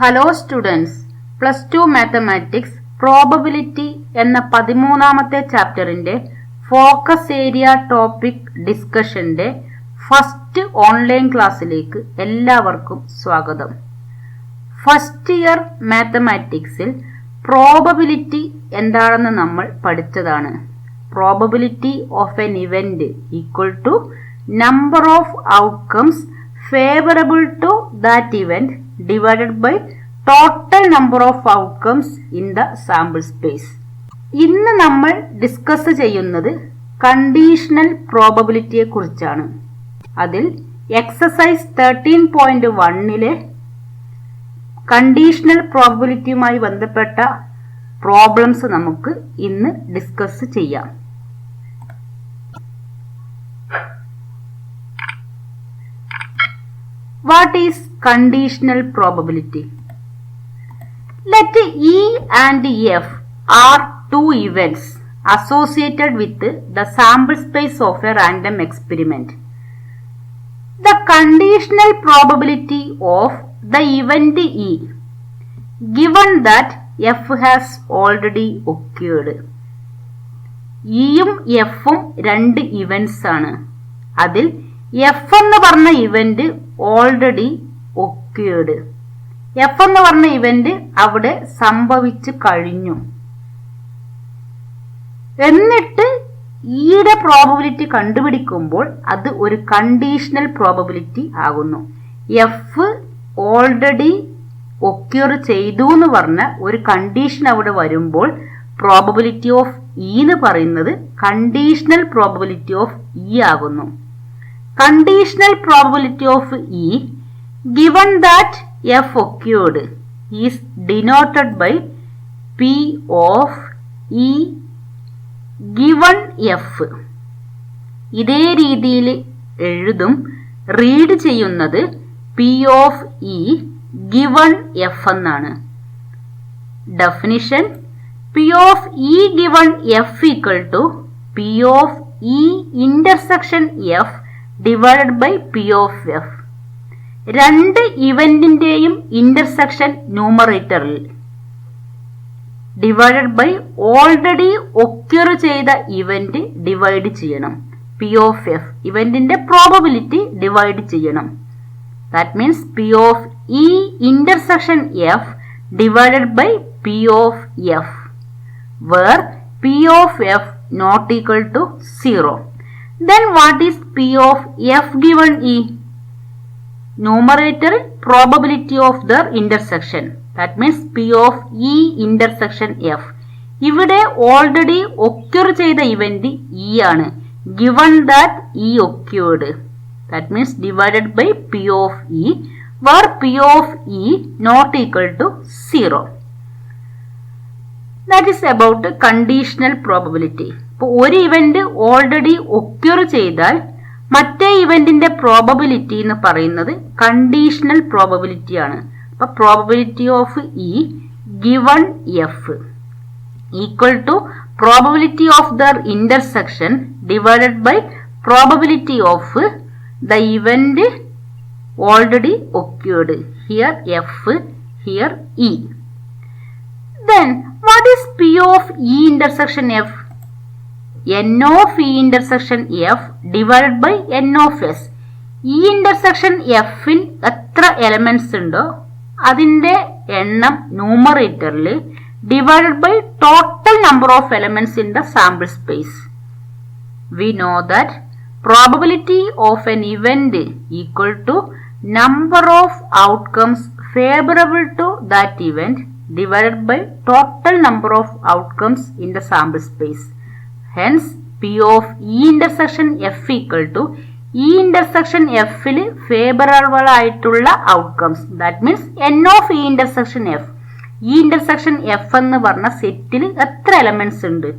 Hello students, +2 mathematics probability എന്ന 13ാമത്തെ ചാപ്റ്ററിന്റെ ഫോക്കസ് ഏരിയ ടോപ്പിക് ഡിസ്കഷന്റെ ഫസ്റ്റ് ഓൺലൈൻ ക്ലാസ്സിലേക്ക് എല്ലാവർക്കും സ്വാഗതം. ഫസ്റ്റ് ഇയർ മാത്തമാറ്റിക്സിൽ പ്രോബബിലിറ്റി എന്താണെന്ന് നമ്മൾ പഠിച്ചതാണ്. Probability of an event equal to number of outcomes favourable to that event divided by total number of outcomes in the sample space. ഇന്ന് നമ്മൾ discuss ചെയ്യുന്നത് കണ്ടീഷണൽ പ്രോബബിലിറ്റിയെ കുറിച്ചാണ്. അതിൽ എക്സസൈസ് 13.1 കണ്ടീഷണൽ പ്രോബബിലിറ്റിയുമായി ബന്ധപ്പെട്ട പ്രോബ്ലംസ് നമുക്ക് ഇന്ന് ഡിസ്കസ് ചെയ്യാം. What is conditional probability? Let E and F are two events associated with the sample space of a random experiment. The conditional probability of the event E, given that F has already occurred. Eയും Fഉം രണ്ട് events ആണ്. അതിൽ F എന്ന് പറഞ്ഞ event already occurred. F എന്ന് പറഞ്ഞ event അവിടെ സംഭവിച്ചു കഴിഞ്ഞു. എന്നിട്ട് ഈയുടെ പ്രോബബിലിറ്റി കണ്ടുപിടിക്കുമ്പോൾ അത് ഒരു കണ്ടീഷണൽ പ്രോബബിലിറ്റി ആകുന്നു. F ഓൾറെഡി ഒക്യൂർ ചെയ്തു എന്ന് പറഞ്ഞ ഒരു കണ്ടീഷൻ അവിടെ വരുമ്പോൾ പ്രോബബിലിറ്റി ഓഫ് ഇ എന്ന് പറയുന്നത് കണ്ടീഷണൽ പ്രോബബിലിറ്റി ഓഫ് ഇ ആകുന്നു. Conditional probability of E given that F occurred is denoted by P of E given F. ഇതേ രീതിയിൽ എഴുതും. റീഡ് ചെയ്യുന്നത് P of E given F എന്നാണ്. Definition: P of E given F equal to P of E intersection F divided by P of F. രണ്ട് ഇവന്റിന്റെയും intersection ന്യൂമറേറ്ററിൽ divided by already occur ചെയ്ത event divide ചെയ്യണം. P of F ഇവന്റിന്റെ probability divide ചെയ്യണം. That means P of E intersection F divided by P of F where P of F not equal to 0. Then what is P of F given E? Numerator probability of their intersection. That means P of E intersection F. ഇവിടെ already occur ചെയ്ത event E ആണ്. Given that E occurred. That means divided by P of E where P of E not equal to 0. That is about conditional probability. ഇപ്പോൾ ഒരു event already occur ചെയ്താൽ മറ്റേ ഇവന്റിന്റെ probability എന്ന് പറയുന്നത് conditional probability ആണ്. അപ്പൊ probability of E given F equal to probability of their intersection divided by probability of the event already occurred. Here F, here E. Then what is P of E intersection F? N of E intersection F divided by N of S. E intersection F ൽ എത്ര elements ഉണ്ടോ അതിന്റെ എണ്ണം ന്യൂമറേറ്ററിൽ divided by total number of elements in the sample space. We know that probability of an event equal to number of outcomes favorable to that event divided by total number of outcomes in the sample space. Hence, P of E intersection F equal to E intersection F ൽ favourable ആയിട്ടുള്ള outcomes. That means N of E intersection F. E intersection F എന്ന് പറഞ്ഞ സെറ്റിൽ എത്ര elements ഉണ്ട്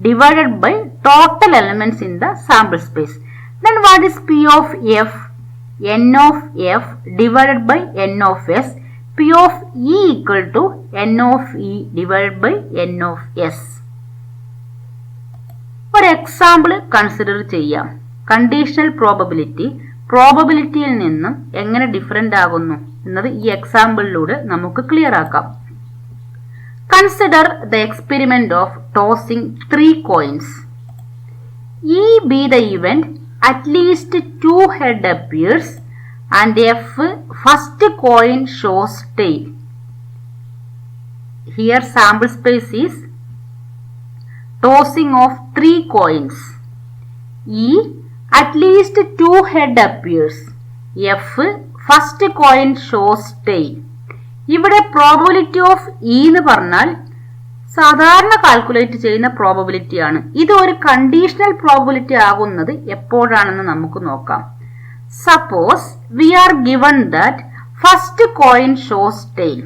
divided by total elements in the sample space. Then what is P of F? N of F divided by N of S. P of E equal to N of E divided by N of S. ഒരു example consider ചെയ്യാം. Conditional probability പ്രോബബിലിറ്റിയിൽ നിന്നും എങ്ങനെ different ആകുന്നു എന്നത് ഈ എക്സാമ്പിളിലൂടെ നമുക്ക് clear ആക്കാം. Consider the experiment of tossing 3 coins. E be the event, at least 2 head appears and F first coin shows tail. Here sample space is tossing of 3 coins. E at least 2 head appears. F first coin shows tail. ഇവിടെ probability of E എന്ന് പറഞ്ഞാൽ സാധാരണ calculate ചെയ്യുന്ന probability ആണ്. ഇത് ഒരു conditional probability ആകുന്നത് എപ്പോഴാണെന്ന് നമുക്ക് നോക്കാം. Suppose we are given that first coin shows tail.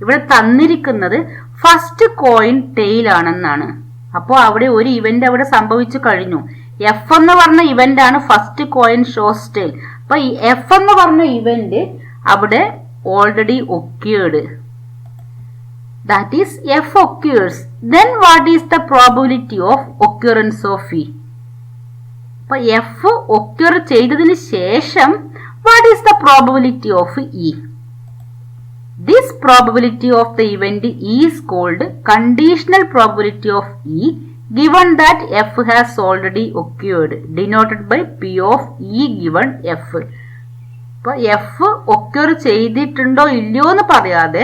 ഇവിടെ തന്നിരിക്കുന്നത് ഫസ്റ്റ് കോയിൻ ടെയിൽ ആണെന്നാണ്. അപ്പോൾ അവിടെ ഒരു ഇവന്റ് അവിടെ സംഭവിച്ചു കഴിഞ്ഞു. എഫ് എന്ന് പറഞ്ഞ ഇവന്റ് ആണ് ഫസ്റ്റ് കോയിൻ ഷോസ് ടെയിൽ. അപ്പൊ ഈ എഫ് എന്ന് പറഞ്ഞ ഇവന്റ് അവിടെ already occurred. That is, F occurs. Then what is the probability of occurrence of E? അപ്പോൾ F occur ചെയ്തതിന് ശേഷം what is the probability of E? This probability of the event is called conditional probability of E given that F has already occurred, denoted by P of E given F. അപ്പോൾ F occur ചെയ്തിട്ടുണ്ടോ ഇല്ലയോ എന്ന് പറയാതെ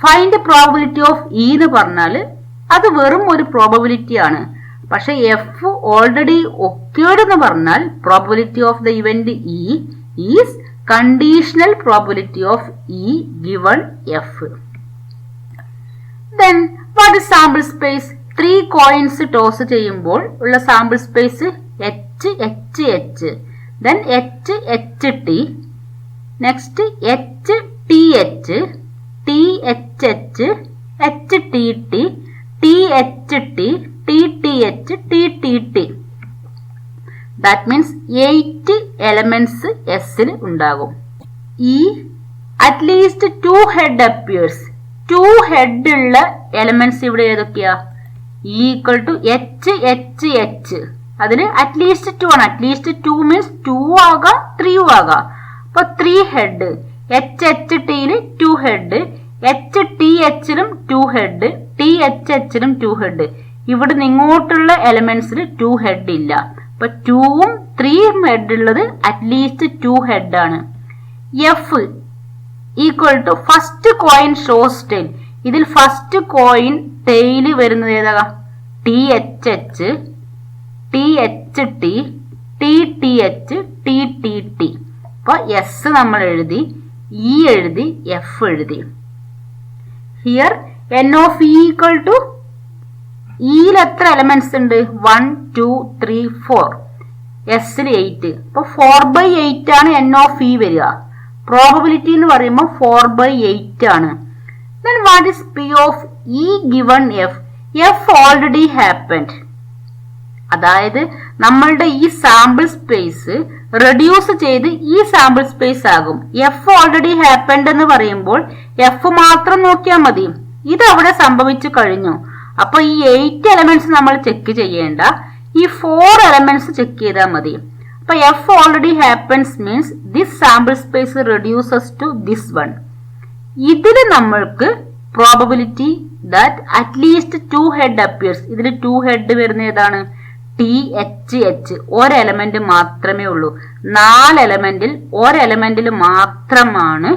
find probability of E എന്ന് പറഞ്ഞാൽ അത് വെറും ഒരു പ്രോബബിലിറ്റി ആണ്. പക്ഷെ എഫ് ഓൾറെഡി ഒക്യൂർഡ് എന്ന് പറഞ്ഞാൽ probability of the event E is conditional probability of E given F. Then what is sample space? 3 coins toss ചെയ്യുമ്പോൾ ഉള്ള sample space H H H. Then H, H, T. Next H, T, H. T, H, H. H, T, T. T, H, T. T, T, H. T, T, T. That means 8 elements S ൽ ഉണ്ടാകും. E, at least 2 head appears. 2 head ഉള്ള elements ഇവിടെ ഏതൊക്കെയാ? E equal to H, H, H. അതിന് at least 2 ആണ്. At least 2 means 2 ആകാം 3 ആകാം. അപ്പൊ 3 ഹെഡ്. എച്ച് എച്ച് ടിയില് 2 ഹെഡ്, എച്ച് ടി എച്ചിലും 2 ഹെഡ്, ടി എച്ച് എച്ചിലും 2 ഹെഡ്. ഇവിടെ ഇങ്ങോട്ടുള്ള എലമെന്റ്സിൽ 2 ഹെഡ് ഇല്ല. അപ്പൊ 2ഉം 3ഉം ഹെഡ് ഉള്ളത് അറ്റ്ലീസ്റ്റ് 2 ഹെഡ് ആണ്. F equal to first coin shows tail. ഇതിൽ ഫസ്റ്റ് കോയിൻ ടെയിൽ വരുന്നത് ഏതാ? T H H, T H T, T T H, T T T. അപ്പൊ എസ് നമ്മൾ എഴുതി, ഇ എഴുതി, എഫ് എഴുതി. Here N of E equal to ഇയിൽ എത്ര എലമെന്റ്സ് ഉണ്ട്? 1 2 3 4. എസിൽ 8. അപ്പൊ 4/8 ആണ് എൻ ഓഫ് ഇ വരിക. പ്രോബബിലിറ്റി എന്ന് പറയുമ്പോൾ 4/8 ആണ്. Then what is P of E given F? F already happened. അതായത് നമ്മളുടെ ഈ സാമ്പിൾ സ്പേസ് റെഡ്യൂസ് ചെയ്ത് ഈ സാമ്പിൾ സ്പേസ് ആകും. എഫ് ഓൾറെഡി ഹാപ്പൻഡ് എന്ന് പറയുമ്പോൾ എഫ് മാത്രം നോക്കിയാൽ മതി. ഇത് അവിടെ സംഭവിച്ചു കഴിഞ്ഞു. അപ്പൊ ഈ 8 എലമെന്റ്സ് നമ്മൾ ചെക്ക് ചെയ്യേണ്ട, ഈ 4 എലമെന്റ്സ് ചെക്ക് ചെയ്താൽ മതി. അപ്പൊ F already happens means this sample space reduces to this one. ഇതിൽ നമ്മൾക്ക് probability that at least 2 head appears. ഇതിൽ 2 ഹെഡ് വരുന്ന ഏതാണ്? T H H. ഒരു എലമെന്റ് മാത്രമേ ഉള്ളൂ. 4 എലമെന്റിൽ ഒരു എലമെന്റിൽ മാത്രമാണ്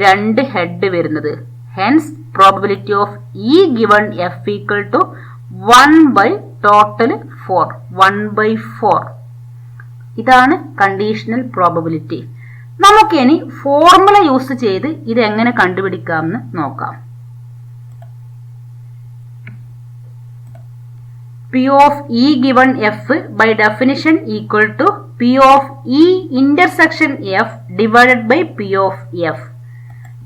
2 ഹെഡ് വരുന്നത്. Hence probability of E given F equal to 1/ടോട്ടൽ 4. 1/4. ഇതാണ് കണ്ടീഷണൽ പ്രോബബിലിറ്റി. നമുക്കിനി ഫോർമുല യൂസ് ചെയ്ത് ഇത് എങ്ങനെ കണ്ടുപിടിക്കാമെന്ന് നോക്കാം. P of E given F by definition equal to P of E intersection F divided by P of F.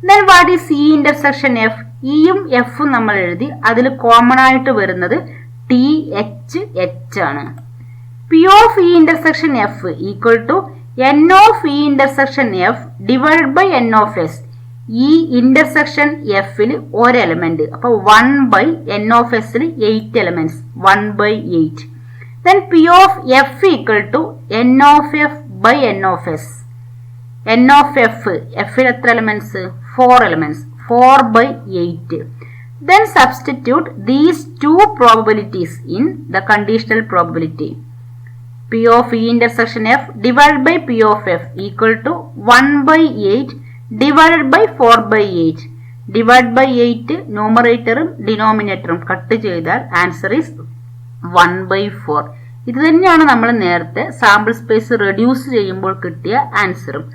Then what is E intersection F? E യും F ഉം നമ്മൾ എഴുതി. അതിൽ കോമൺ ആയിട്ട് വരുന്നത് T H H ആണ്. P of E intersection F equal to N of E intersection F divided by N of S. ഈ intersection എഫിൽ ഒരു എലമെന്റ്. അപ്പൊ 1/n of S 8 elements. 1/8. Then P of F equal to N of F by N of S. n of f, fൽ എത്ര elements? 4 elements, 4/8. Then substitute these two probabilities in the conditional probability. P of E intersection f divided by P of f equal to 1/8 divided by 4/8. Divide by 8 numerator denominator cut ചെയ്താൽ answer is 1/4. ഇത് തന്നെയാണ് നമ്മൾ നേരത്തെ sample space reduce ചെയ്യുമ്പോൾ കിട്ടിയ ആൻസറും.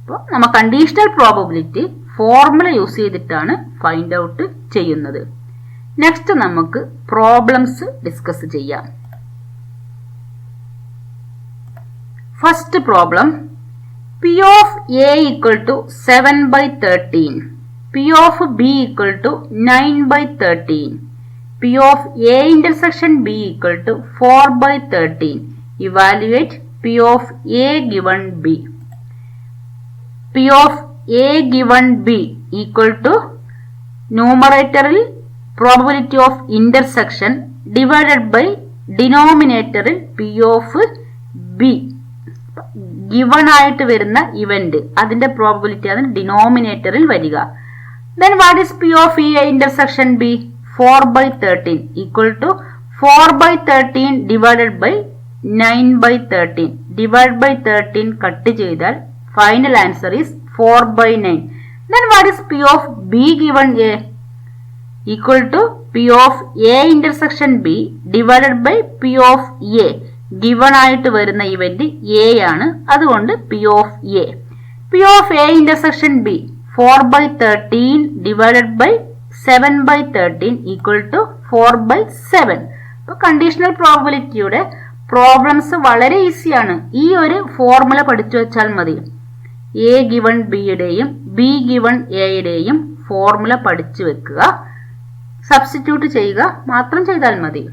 അപ്പോൾ നമ്മൾ conditional probability formula use ചെയ്തിട്ടാണ് ഫൈൻഡ് ഔട്ട് ചെയ്യുന്നത്. നെക്സ്റ്റ് നമുക്ക് പ്രോബ്ലംസ് ഡിസ്കസ് ചെയ്യാം. First problem, P of A equal to 7/13, P of B equal to 9/13, P of A intersection B equal to 4/13. Evaluate P of A given B. P of A given B equal to numerator probability of intersection divided by denominator P of B. Given ആയിട്ട് വരുന്ന event അതിന്റെ probability ആണ് ഡിനോമിനേറ്ററിൽ വരിക. Then what is P of E intersection B? 4/13 equal to 4/13 divided by 9/13. Divide by 13 cut ചെയ്താൽ final answer is 4/9. Then what is P of B given A? Equal to P of A intersection B divided by P of A. Given ആയിട്ട് വരുന്ന event A ആണ്, അതുകൊണ്ട് P of A. P of A intersection B 4/13 divided by 7/13 equal to 4/7. അപ്പോൾ conditional പ്രോബബിലിറ്റിയുടെ problems വളരെ ഈസിയാണ്. ഈ ഒരു formula പഠിച്ചു വെച്ചാൽ മതി. A given B യുടെയും B given A യുടെയും ഫോർമുല പഠിച്ചു വെക്കുക, സബ്സ്റ്റിറ്റ്യൂട്ട് ചെയ്യുക മാത്രം ചെയ്താൽ മതി.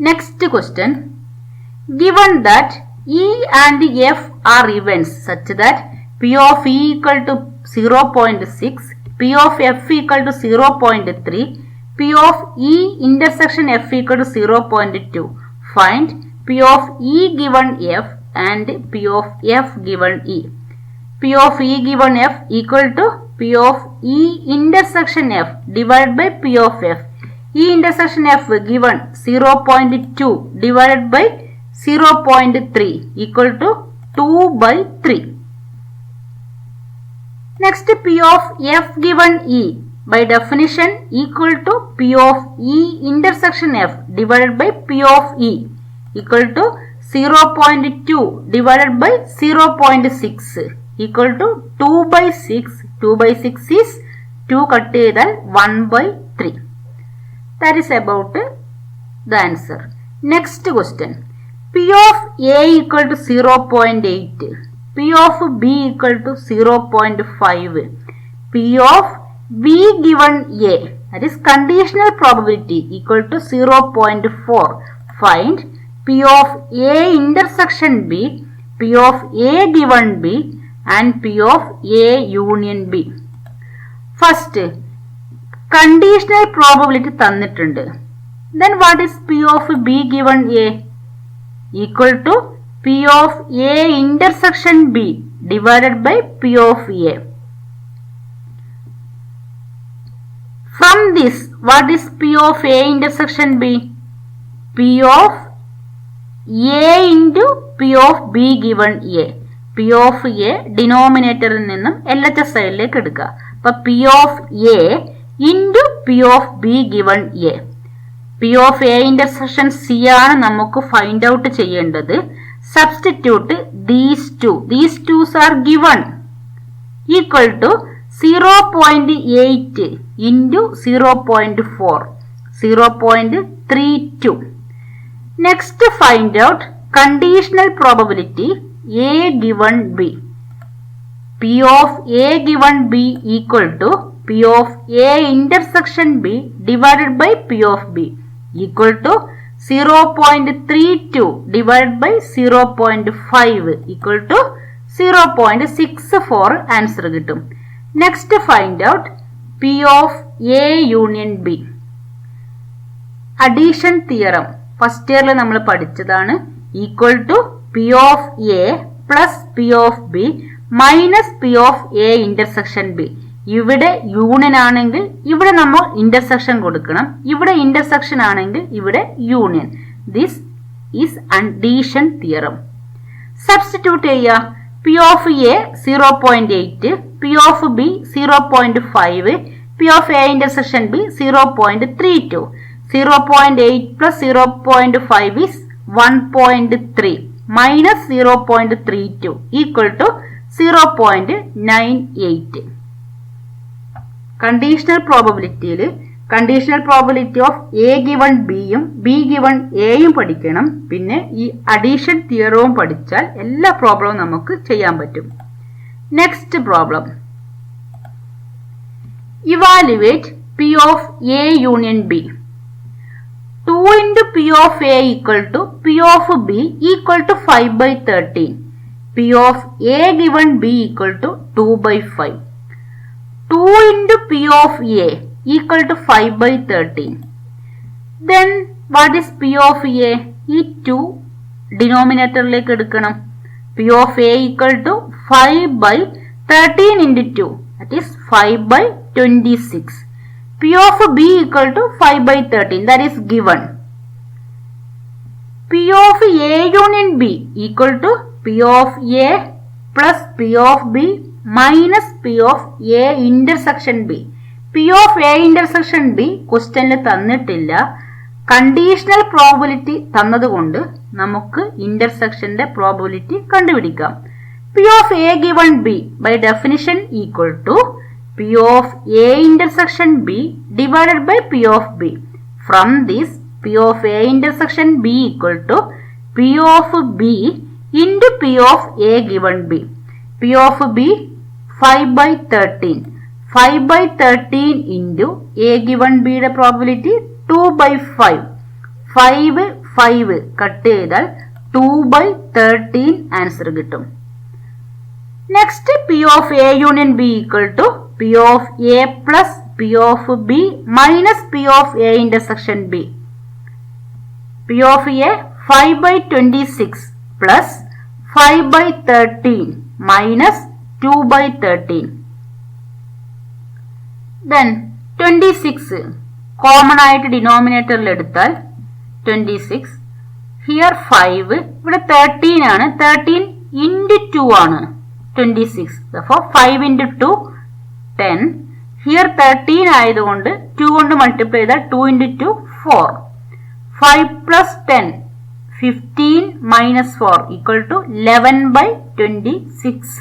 Next question, given that E and F are events such that P of E equal to 0.6, P of F equal to 0.3, P of E intersection F equal to 0.2. Find P of E given F and P of F given E. P of E given F equal to P of E intersection F divided by P of F. E intersection F given 0.2 divided by 0.3 equal to 2/3. Next, P of F given E by definition equal to P of E intersection F divided by P of E equal to 0.2 divided by 0.6 equal to 2/6. 2/6 is 2 cut ചെയ്താൽ 1/3. That is about the answer. Next question, P of A equal to 0.8, P of B equal to 0.5, P of B given A, that is conditional probability, equal to 0.4. Find P of A intersection B, P of A given B and P of A union B. First, conditional probability തന്നിട്ടുണ്ട്. Then what is P of B given A? Equal to P of A intersection B divided by P of A. From this, what is P of A intersection B? P of A into P of B given A. P of A denominator നിന്നും LHS സൈഡിലേക്ക് എടുക്കുക. അപ്പോൾ P of A into P of B given A. P of A intersection C ആണ് നമുക്ക് find out ചെയ്യേണ്ടത്. Substitute these twos are given equal to 0.8 into 0.4, 0.32. Next, find out conditional probability A given B. P of A given B equal to P of A intersection B divided by P of B equal to 0.32 divided by 0.5 equal to 0.64 answer കിട്ടും. Next, find out P of A union B. Addition theorem first year നമ്മൾ പഠിച്ചതാണ്. Equal to P of A plus P of B minus P of A intersection B. ഇവിടെ union ആണെങ്കിൽ ഇവിടെ നമ്മൾ intersection കൊടുക്കണം, ഇവിടെ intersection ആണെങ്കിൽ ഇവിടെ union. This is addition theorem. Substitute ചെയ്യുക. P of A 0.8, P of B 0.5, P of A intersection B 0.32. 0.8 plus 0.5 is 1.3 minus 0.32 equal to 0.98. Conditional പ്രോബബിലിറ്റിയിൽ conditional probability of A given ബിയും ബി ഗിവൺ എയും പഠിക്കണം. പിന്നെ ഈ addition തിയറവും പഠിച്ചാൽ എല്ലാ പ്രോബ്ലവും നമുക്ക് ചെയ്യാൻ പറ്റും. Next problem. Evaluate P of A union B. 2 into P of A equal to P of B equal to 5/13. P of A given B equal to 2/5. 2 into P of A equal to 5/13. Then what is P of A? ഈ 2 ഡിനോമിനേറ്ററിലേക്ക് എടുക്കണം. P of A equal to 5/13 into 2. That is 5/26. P of B equal to 5/13, that is given. P of A union B equal to P of A plus P of B minus P of A intersection B. P of A intersection B ക്വസ്റ്റ്യനിൽ തന്നിട്ടില്ല. Conditional probability തന്നതുകൊണ്ട് നമുക്ക് ഇന്റർസെക്ഷന്റെ probability കണ്ടുപിടിക്കാം. P of A given B by definition equal to P of A intersection B divided by P of B. From this, P of A intersection B equal to P of B into P of A given B. P of B 5/13. 5/13 into A given B യുടെ probability 2/5. 5 cut ചെയ്താൽ 2/13 answer കിട്ടും. Next P of A union B equal to P of A plus P of B minus P of A intersection B. P of A 5/26 plus 5/13 minus 2/13. Then 26 common ആയിട്ട് ഡിനോമിനേറ്ററിൽ എടുത്താൽ 26. Here 5, ഇവിടെ 13 ആണ്. 13 into 2 ആണ് 26. Therefore 5 into 2 10. Here 13 ആയതുകൊണ്ട് 2 കൊണ്ട് multiply ചെയ്താൽ 2 into 2 4. 5 plus 10 15 minus 4 equal to 11/26.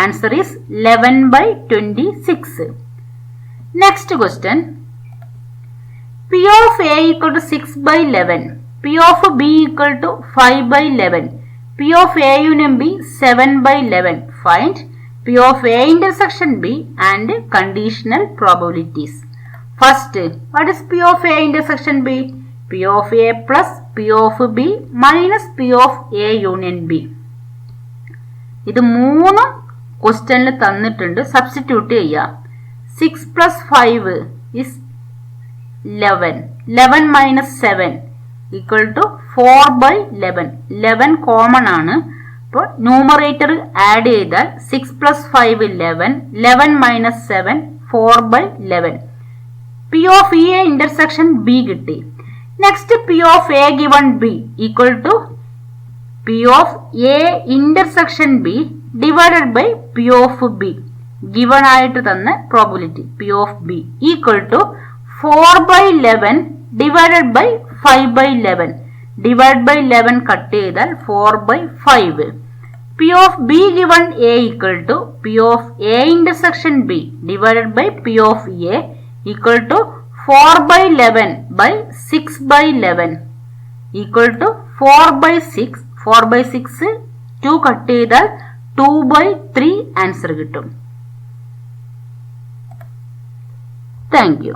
Answer is 11/26. Next question. P of A equal to 6/11. P of B equal to 5/11. P of A union B 7/11. Find P of A intersection B and conditional probabilities. First, what is P of A intersection B? P of A plus P of B minus P of A union B. ഇത് 3 ക്വസ്റ്റ്യനിൽ തന്നിട്ടുണ്ട്. Substitute ചെയ്യുക. 6 plus 5 is 11. 11 minus 7 equal to 4/11. 11 common ആണ്. അപ്പോൾ numerator add ചെയ്താൽ 6 plus 5 11. 11 minus 7 4/11. P of A intersection B കിട്ടി. Next P of A given B equal to P of A intersection B divided by P of B. Given ആയിട്ട് തന്ന probability P of B equal to 4/11 divided by 5/11. Divide by 11 cut ചെയ്താൽ 4/5. P of B given A equal to P of A intersection B divided by P of A equal to 4/11 by 6/11 equal to 4/6. 4/6 2 cut ചെയ്താൽ 2/3 answer കിട്ടും. Thank you.